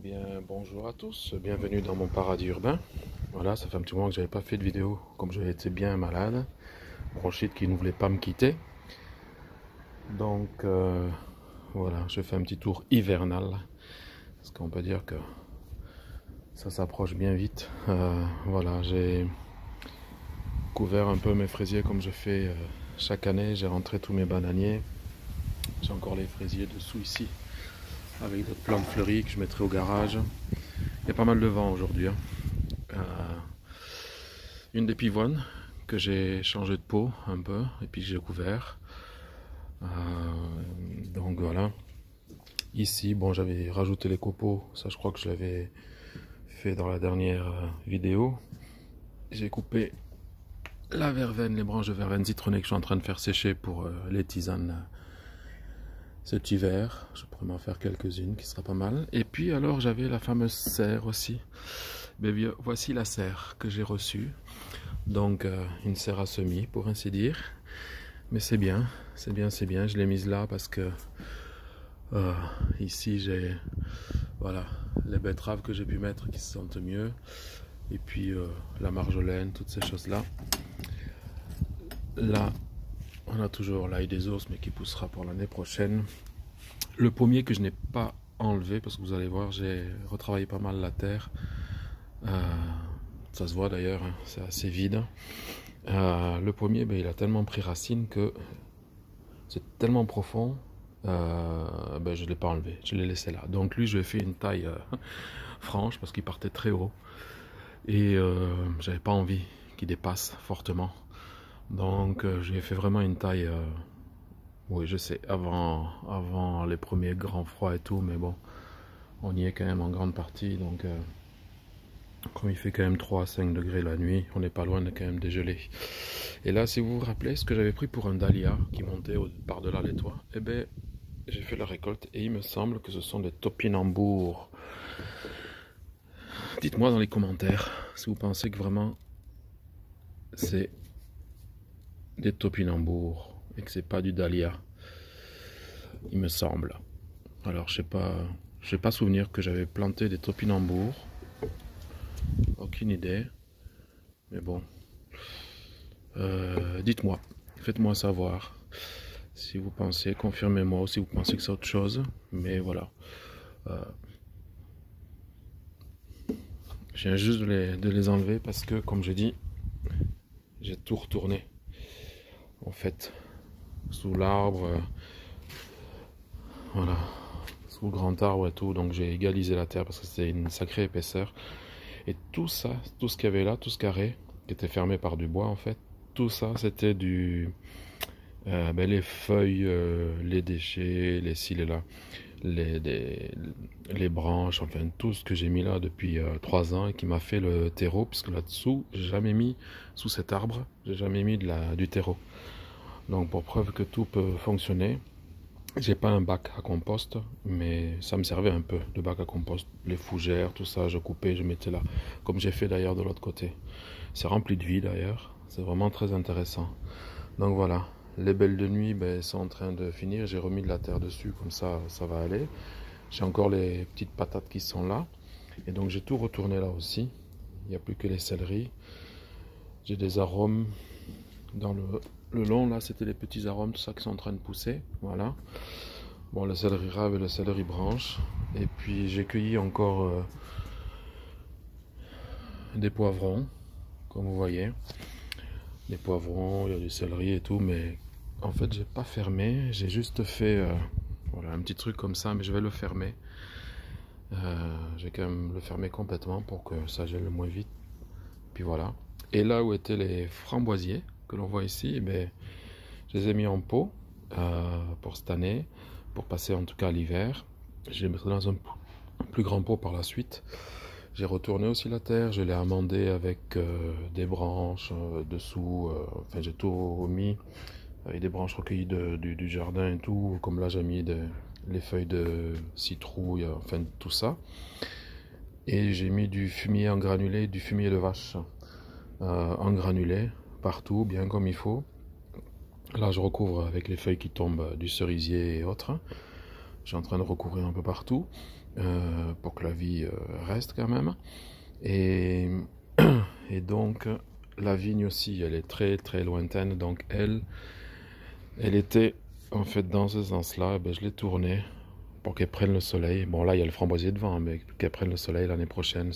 Bien, bonjour à tous, bienvenue dans mon paradis urbain. Voilà, ça fait un petit moment que j'avais pas fait de vidéo, comme j'avais été bien malade, bronchite qui ne voulait pas me quitter. Donc voilà, je fais un petit tour hivernal, parce qu'on peut dire que ça s'approche bien vite. Voilà, j'ai couvert un peu mes fraisiers comme je fais chaque année. J'ai rentré tous mes bananiers. J'ai encore les fraisiers dessous ici, avec d'autres plantes fleuries que je mettrai au garage. Il y a pas mal de vent aujourd'hui, hein. Une des pivoines que j'ai changé de pot un peu et puis j'ai couvert. Donc voilà. Ici, bon, j'avais rajouté les copeaux. Ça, je crois que je l'avais fait dans la dernière vidéo. J'ai coupé la verveine, les branches de verveine citronnée que je suis en train de faire sécher pour les tisanes cet hiver. Je pourrais m'en faire quelques-unes qui sera pas mal. Et puis alors j'avais la fameuse serre aussi. Mais bien, voici la serre que j'ai reçue. Donc une serre à semis pour ainsi dire. Mais c'est bien, c'est bien, c'est bien. Je l'ai mise là parce que ici j'ai voilà les betteraves que j'ai pu mettre qui se sentent mieux. Et puis la marjolaine, toutes ces choses-là. Là, on a toujours l'ail des ours, mais qui poussera pour l'année prochaine. Le pommier que je n'ai pas enlevé, parce que vous allez voir, j'ai retravaillé pas mal la terre. Ça se voit d'ailleurs, hein, c'est assez vide. Le pommier, ben, il a tellement pris racine que c'est tellement profond, ben, je ne l'ai pas enlevé, je l'ai laissé là. Donc lui, je lui ai fait une taille franche parce qu'il partait très haut. Et j'avais pas envie qu'il dépasse fortement. Donc je lui ai fait vraiment une taille, oui je sais, avant les premiers grands froids et tout, mais bon, on y est quand même en grande partie, donc comme il fait quand même 3 à 5 degrés la nuit, on n'est pas loin de quand même dégeler. Et là, si vous vous rappelez, ce que j'avais pris pour un dahlia qui montait par-delà les toits, eh bien, j'ai fait la récolte et il me semble que ce sont des topinambours. Dites-moi dans les commentaires si vous pensez que vraiment c'est des topinambours et que c'est pas du dahlia. Il me semble. Alors, je sais pas souvenir que j'avais planté des topinambours. Aucune idée. Mais bon. Dites-moi. Faites-moi savoir. Si vous pensez, confirmez-moi ou si vous pensez que c'est autre chose. Mais voilà. Je viens juste de les enlever parce que, comme j'ai dit, j'ai tout retourné. En fait, sous l'arbre, voilà, sous le grand arbre et tout. Donc j'ai égalisé la terre parce que c'était une sacrée épaisseur. Et tout ça, tout ce qu'il y avait là, tout ce carré, qui était fermé par du bois en fait, tout ça c'était du... ben, les feuilles, les déchets, les ci, les là, les branches, enfin tout ce que j'ai mis là depuis 3 ans et qui m'a fait le terreau, puisque là-dessous, j'ai jamais mis, sous cet arbre, j'ai jamais mis du terreau. Donc pour preuve que tout peut fonctionner, j'ai pas un bac à compost, mais ça me servait un peu, le bac à compost, les fougères, tout ça, je coupais, je mettais là, comme j'ai fait d'ailleurs de l'autre côté. C'est rempli de vie d'ailleurs, c'est vraiment très intéressant. Donc voilà. Les belles de nuit ben, sont en train de finir. J'ai remis de la terre dessus, comme ça va aller. J'ai encore les petites patates qui sont là. Et donc j'ai tout retourné là aussi. Il n'y a plus que les céleris. J'ai des arômes dans le long. Là, c'était les petits arômes, tout ça qui sont en train de pousser. Voilà. Bon, le céleri rave et le céleri branche. Et puis j'ai cueilli encore des poivrons, comme vous voyez. Des poivrons, il y a du céleri et tout, mais en fait j'ai pas fermé, j'ai juste fait voilà, un petit truc comme ça, mais je vais le fermer. Je vais quand même le fermer complètement pour que ça gèle moins vite. Puis voilà. Et là où étaient les framboisiers que l'on voit ici, eh bien, je les ai mis en pot pour cette année, pour passer en tout cas l'hiver. Je les mettrai dans un plus grand pot par la suite. J'ai retourné aussi la terre, je l'ai amendé avec des branches dessous, enfin j'ai tout mis avec des branches recueillies du jardin et tout, comme là j'ai mis les feuilles de citrouille, enfin tout ça. Et j'ai mis du fumier en granulé, du fumier de vache en granulé, partout, bien comme il faut. Là je recouvre avec les feuilles qui tombent du cerisier et autres. Je suis en train de recourir un peu partout pour que la vie reste quand même. Et, et donc, la vigne aussi, elle est très très lointaine. Donc, elle était en fait dans ce sens-là. Ben, je l'ai tournée pour qu'elle prenne le soleil. Bon, là, il y a le framboisier devant, mais qu'elle prenne le soleil l'année prochaine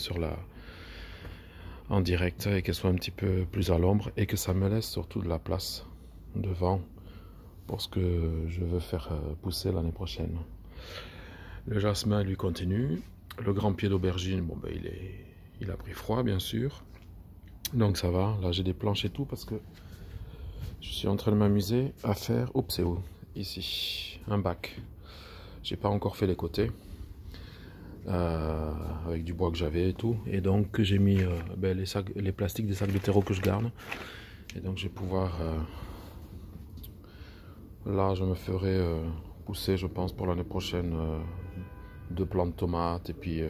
en direct et qu'elle soit un petit peu plus à l'ombre et que ça me laisse surtout de la place devant pour ce que je veux faire pousser l'année prochaine. Le jasmin, lui, continue. Le grand pied d'aubergine, bon, ben, il a pris froid, bien sûr. Donc ça va. Là, j'ai des planches et tout parce que je suis en train de m'amuser à faire... Oups, c'est où? Ici, un bac. J'ai pas encore fait les côtés. Avec du bois que j'avais et tout. Et donc, j'ai mis ben, les plastiques des sacs de terreau que je garde. Et donc, je vais pouvoir... là, je me ferai pousser, je pense, pour l'année prochaine, 2 plants de tomates et puis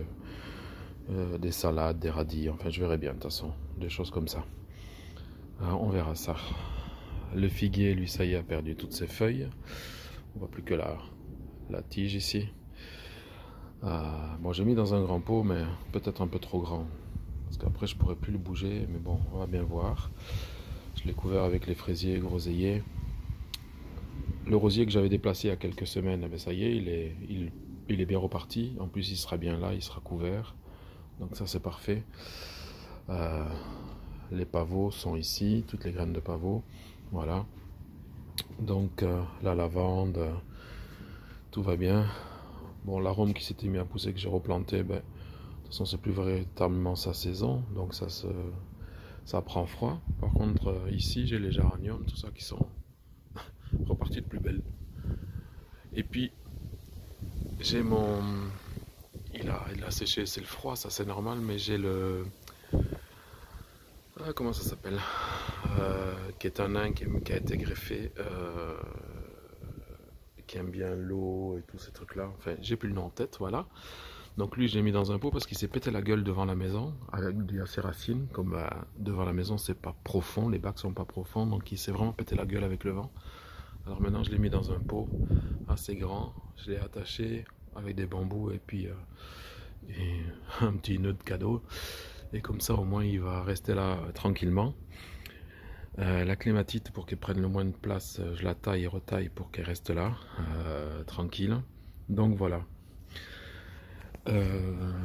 des salades, des radis. Enfin, je verrai bien, de toute façon. Des choses comme ça. On verra ça. Le figuier, lui, ça y est, a perdu toutes ses feuilles. On voit plus que la tige ici. Bon, j'ai mis dans un grand pot, mais peut-être un peu trop grand. Parce qu'après, je pourrais plus le bouger. Mais bon, on va bien voir. Je l'ai couvert avec les fraisiers groseilliers. Le rosier que j'avais déplacé il y a quelques semaines, eh bien, ça y est, il est bien reparti. En plus, il sera bien là, il sera couvert. Donc ça, c'est parfait. Les pavots sont ici, toutes les graines de pavots. Voilà. Donc la lavande, tout va bien. Bon, l'arôme qui s'était mis à pousser, que j'ai replanté, ben, de toute façon, c'est plus véritablement sa saison. Donc ça prend froid. Par contre, ici, j'ai les géraniums, tout ça qui sont repartis de plus belle. Et puis, j'ai mon... Il a séché, c'est le froid, ça c'est normal, mais j'ai le... comment ça s'appelle qui est un nain qui a été greffé, qui aime bien l'eau et tous ces trucs-là. Enfin, j'ai plus le nom en tête, voilà. Donc lui, je l'ai mis dans un pot parce qu'il s'est pété la gueule devant la maison, avec ses racines. Comme devant la maison, c'est pas profond, les bacs sont pas profonds, donc il s'est vraiment pété la gueule avec le vent. Alors maintenant, je l'ai mis dans un pot assez grand. Je l'ai attaché avec des bambous et puis et un petit nœud de cadeau. Et comme ça, au moins, il va rester là tranquillement. La clématite, pour qu'elle prenne le moins de place, je la taille et retaille pour qu'elle reste là, tranquille. Donc voilà.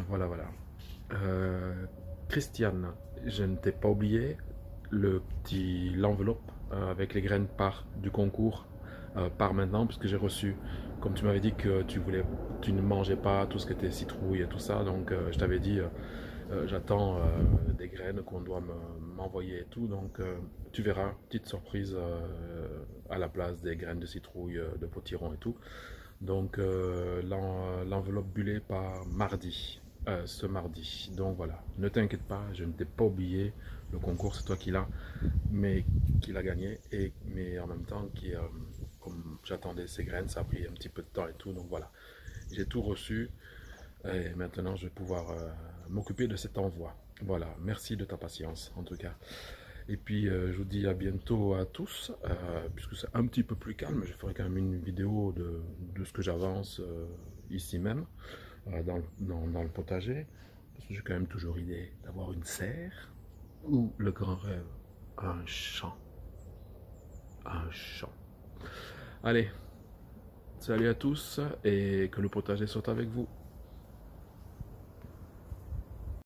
Voilà. Christiane, je ne t'ai pas oublié l'enveloppe avec les graines part du concours part maintenant, puisque j'ai reçu, comme tu m'avais dit que tu ne mangeais pas tout ce qui était citrouille et tout ça, donc je t'avais dit j'attends des graines qu'on doit m'envoyer et tout, donc tu verras, petite surprise à la place des graines de citrouille, de potiron et tout. Donc l'enveloppe bullée par mardi, ce mardi. Donc voilà, ne t'inquiète pas, je ne t'ai pas oublié. Le concours, c'est toi qui l'as, mais qui l'a gagné. Mais en même temps, comme j'attendais ces graines, ça a pris un petit peu de temps et tout. Donc voilà, j'ai tout reçu. Et maintenant, je vais pouvoir m'occuper de cet envoi. Voilà, merci de ta patience en tout cas. Et puis je vous dis à bientôt à tous, puisque c'est un petit peu plus calme, je ferai quand même une vidéo de ce que j'avance ici même, dans le potager, parce que j'ai quand même toujours idée d'avoir une serre, ou le grand rêve, un champ. Un champ. Allez, salut à tous, et que le potager soit avec vous.